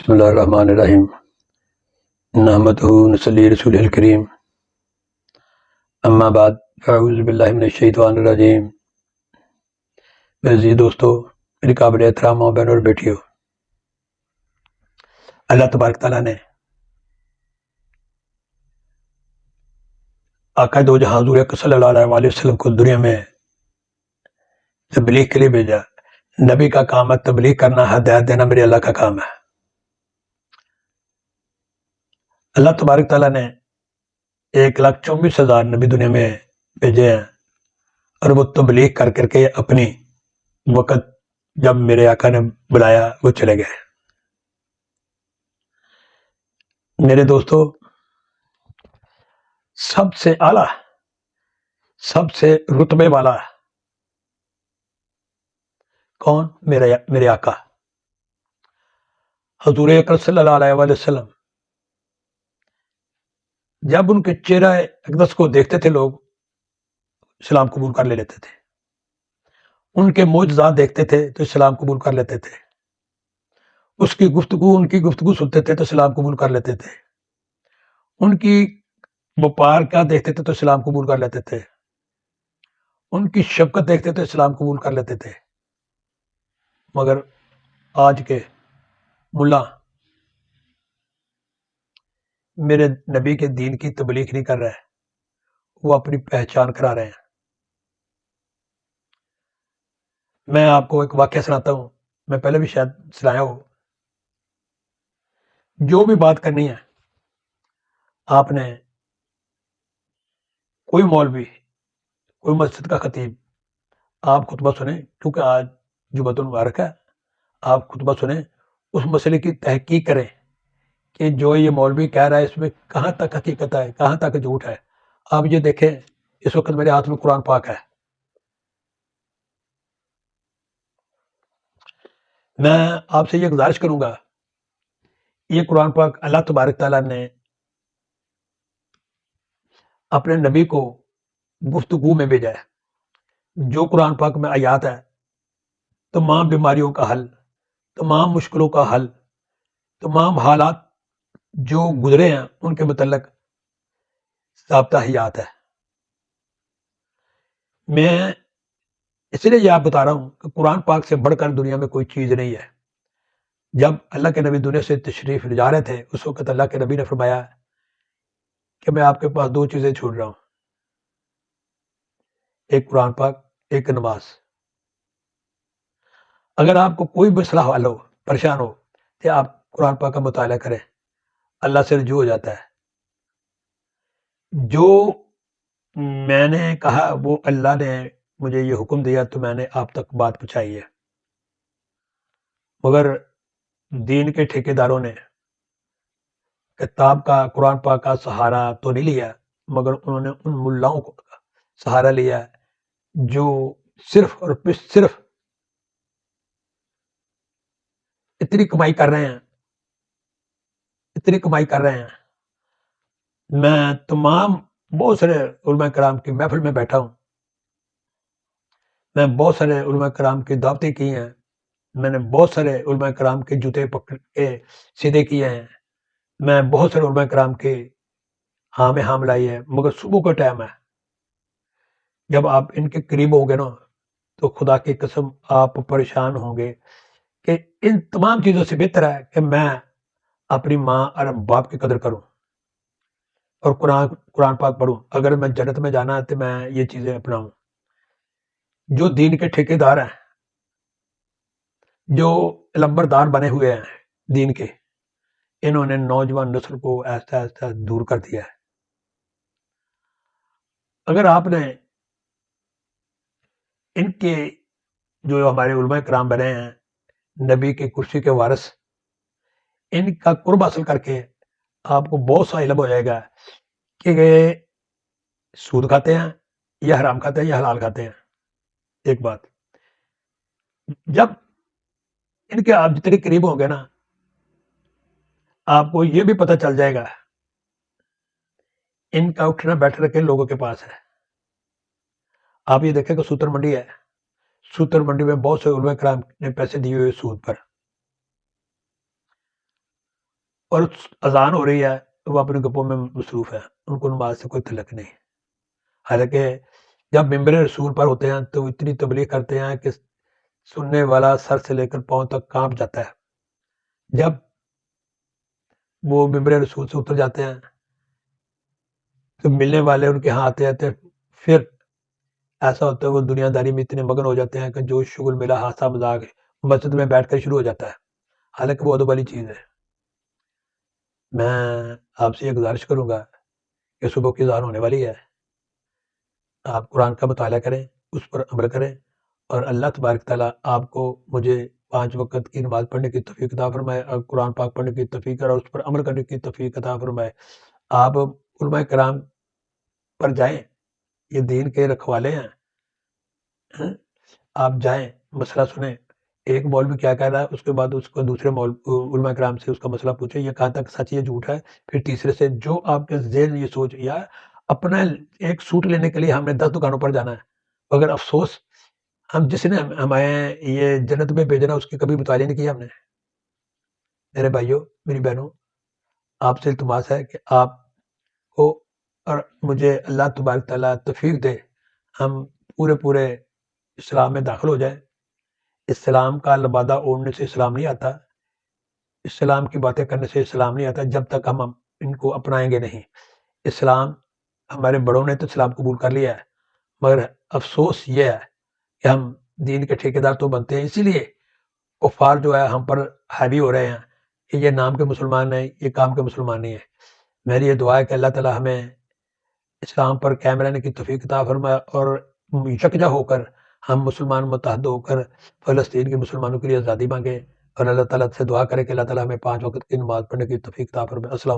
بسم اللہ الرحمن الرحیم نحمدہ ونصلی رسول الکریم اما بعد اعوذ باللہ من الشیطان الرجیم۔ عزیز دوستو، میری قابل احترام ماں بہنوں اور بیٹیوں، اللہ تبارک تعالیٰ نے آقا دو جہاں حضور اکرم صلی اللہ علیہ وسلم کو دنیا میں تبلیغ کے لیے بھیجا۔ نبی کا کام ہے تبلیغ کرنا، ہدایت دینا میرے اللہ کا کام ہے۔ اللہ تبارک تعالیٰ نے 1,24,000 نبی دنیا میں بھیجے ہیں، اور وہ تبلیغ کر کر کے اپنی وقت جب میرے آقا نے بلایا وہ چلے گئے۔ میرے دوستو، سب سے اعلیٰ، سب سے رتبے والا کون؟ میرے آقا حضور اکرم صلی اللہ علیہ وسلم۔ جب ان کے چہرہ اقدس کو دیکھتے تھے لوگ اسلام قبول کر لیتے تھے، ان کے معجزات دیکھتے تھے تو اسلام قبول کر لیتے تھے، ان کی گفتگو سنتے تھے تو اسلام قبول کر لیتے تھے، ان کی وپار کا دیکھتے تھے تو اسلام قبول کر لیتے تھے، ان کی شفقت دیکھتے تو اسلام قبول کر لیتے تھے۔ مگر آج کے ملا میرے نبی کے دین کی تبلیغ نہیں کر رہے، وہ اپنی پہچان کرا رہے ہیں۔ میں آپ کو ایک واقعہ سناتا ہوں، میں پہلے بھی شاید سنایا ہو۔ جو بھی بات کرنی ہے، آپ نے کوئی مولوی، کوئی مسجد کا خطیب، آپ خطبہ سنیں، کیونکہ آج جمعۃ المبارک ہے، آپ خطبہ سنیں، اس مسئلے کی تحقیق کریں کہ جو یہ مولوی کہہ رہا ہے اس میں کہاں تک حقیقت ہے، کہاں تک جھوٹ ہے۔ آپ یہ دیکھیں، اس وقت میرے ہاتھ میں قرآن پاک ہے۔ میں آپ سے یہ گزارش کروں گا، یہ قرآن پاک اللہ تبارک تعالیٰ نے اپنے نبی کو گفتگو میں بھیجا ہے۔ جو قرآن پاک میں آیات ہے، تمام بیماریوں کا حل، تمام مشکلوں کا حل، تمام حالات جو گزرے ہیں ان کے متعلق ضابطہ حیات ہے۔ میں اس لیے یہ آپ بتا رہا ہوں کہ قرآن پاک سے بڑھ کر دنیا میں کوئی چیز نہیں ہے۔ جب اللہ کے نبی دنیا سے تشریف لے جا رہے تھے، اس وقت اللہ کے نبی نے فرمایا کہ میں آپ کے پاس دو چیزیں چھوڑ رہا ہوں، ایک قرآن پاک، ایک نماز۔ اگر آپ کو کوئی مسئلہ حل ہو، پریشان ہو، تو آپ قرآن پاک کا مطالعہ کریں، اللہ سے رجوع ہو جاتا ہے۔ جو میں نے کہا وہ اللہ نے مجھے یہ حکم دیا تو میں نے آپ تک بات پہنچائی ہے۔ مگر دین کے ٹھیکیداروں نے کتاب کا، قرآن پاک کا سہارا تو نہیں لیا، مگر انہوں نے ان ملاؤں کو سہارا لیا جو صرف اور صرف اتنی کمائی کر رہے ہیں، اتنی کمائی کر رہے ہیں۔ میں تمام بہت سارے علماء کرام کی محفل میں بیٹھا ہوں، میں بہت سارے علماء کرام کی دعوتیں کی ہیں، میں نے بہت سارے علماء کرام کے جوتے پکڑ کے سیدھے کیے ہیں، میں بہت سارے علماء کرام کے ہاں میں ہاں ملائی ہے، مگر صبح کا ٹائم ہے، جب آپ ان کے قریب ہوں گے نا تو خدا کی قسم آپ پریشان ہوں گے کہ ان تمام چیزوں سے بہتر ہے کہ میں اپنی ماں اور باپ کی قدر کروں اور قرآن پاک پڑھوں۔ اگر میں جنت میں جانا ہے تو میں یہ چیزیں اپناؤں۔ جو دین کے ٹھیکیدار ہیں، جو لمبردار بنے ہوئے ہیں دین کے، انہوں نے نوجوان نسل کو ایسا ایسا دور کر دیا ہے۔ اگر آپ نے ان کے جو ہمارے علماء کرام بنے ہیں، نبی کے کرسی کے وارث، ان کا قرب حاصل کر کے آپ کو بہت سا علم ہو جائے گا کہ یہ سود کھاتے ہیں یا حرام کھاتے ہیں یا حلال کھاتے ہیں۔ ایک بات، جب ان کے آپ جتنے قریب ہوں گے نا، آپ کو یہ بھی پتہ چل جائے گا ان کا اٹھنا بیٹھنا کے لوگوں کے پاس ہے۔ آپ یہ دیکھیں کہ سوتر منڈی ہے، سوتر منڈی میں بہت سے علماء کرام نے پیسے دیے ہوئے سود پر۔ اور اذان ہو رہی ہے تو وہ اپنے گپوں میں مصروف ہے، ان کو نماز سے کوئی تعلق نہیں۔ حالانکہ جب ممبر رسول پر ہوتے ہیں تو اتنی تبلیغ کرتے ہیں کہ سننے والا سر سے لے کر پاؤں تک کانپ جاتا ہے۔ جب وہ ممبر رسول سے اتر جاتے ہیں تو ملنے والے ان کے ہاں آتے آتے پھر ایسا ہوتا ہے وہ دنیا داری میں اتنے مگن ہو جاتے ہیں کہ جو شغل ملا ہادثہ مذاق مسجد میں بیٹھ کر شروع ہو جاتا ہے، حالانکہ وہ ادب والی چیز ہے۔ میں آپ سے یہ گزارش کروں گا کہ صبح کی اذان ہونے والی ہے، آپ قرآن کا مطالعہ کریں، اس پر عمل کریں، اور اللہ تبارک تعالیٰ آپ کو مجھے 5 وقت کی نماز پڑھنے کی توفیق عطا فرمائے، اور قرآن پاک پڑھنے کی توفیق اور اس پر عمل کرنے کی توفیق عطا فرمائے۔ آپ علماء کرام پر جائیں، یہ دین کے رکھوالے ہیں، آپ جائیں، مسئلہ سنیں، ایک مولوی کیا کہہ رہا ہے، اس کے بعد اس کو دوسرے علماء کرام سے اس کا مسئلہ پوچھیں، یہ کہاں تک سچ، یہ جھوٹ ہے، پھر تیسرے سے جو آپ کے ذہن یہ سوچ، یا اپنا ایک سوٹ لینے کے لیے ہم نے 10 دکانوں پر جانا ہے، مگر افسوس ہم جس نے ہمیں یہ جنت میں بھیجنا اس کی کبھی مطالعہ نہیں کیا ہم نے۔ میرے بھائیوں، میری بہنوں، آپ سے التماس ہے کہ آپ کو اور مجھے اللہ تبارک تعالیٰ توفیق دے، ہم پورے اسلام میں داخل ہو جائیں۔ اسلام کا لبادہ اوڑھنے سے اسلام نہیں آتا، اسلام کی باتیں کرنے سے اسلام نہیں آتا، جب تک ہم ان کو اپنائیں گے نہیں۔ اسلام، ہمارے بڑوں نے تو اسلام قبول کر لیا ہے، مگر افسوس یہ ہے کہ ہم دین کے ٹھیکیدار تو بنتے ہیں، اسی لیے کفار جو ہے ہم پر حاوی ہو رہے ہیں کہ یہ نام کے مسلمان ہیں، یہ کام کے مسلمان نہیں ہیں۔ میری یہ دعا ہے کہ اللہ تعالیٰ ہمیں اسلام پر قائم رہنے کی توفیق عطا فرمائے، اور یکجا ہو کر ہم مسلمان متحد ہو کر فلسطین کے مسلمانوں کے لیے آزادی مانگیں، اور اللہ تعالیٰ سے دعا کریں کہ اللہ تعالیٰ ہمیں 5 وقت کی نماز پڑھنے کی توفیق عطا فرمائے۔ السلام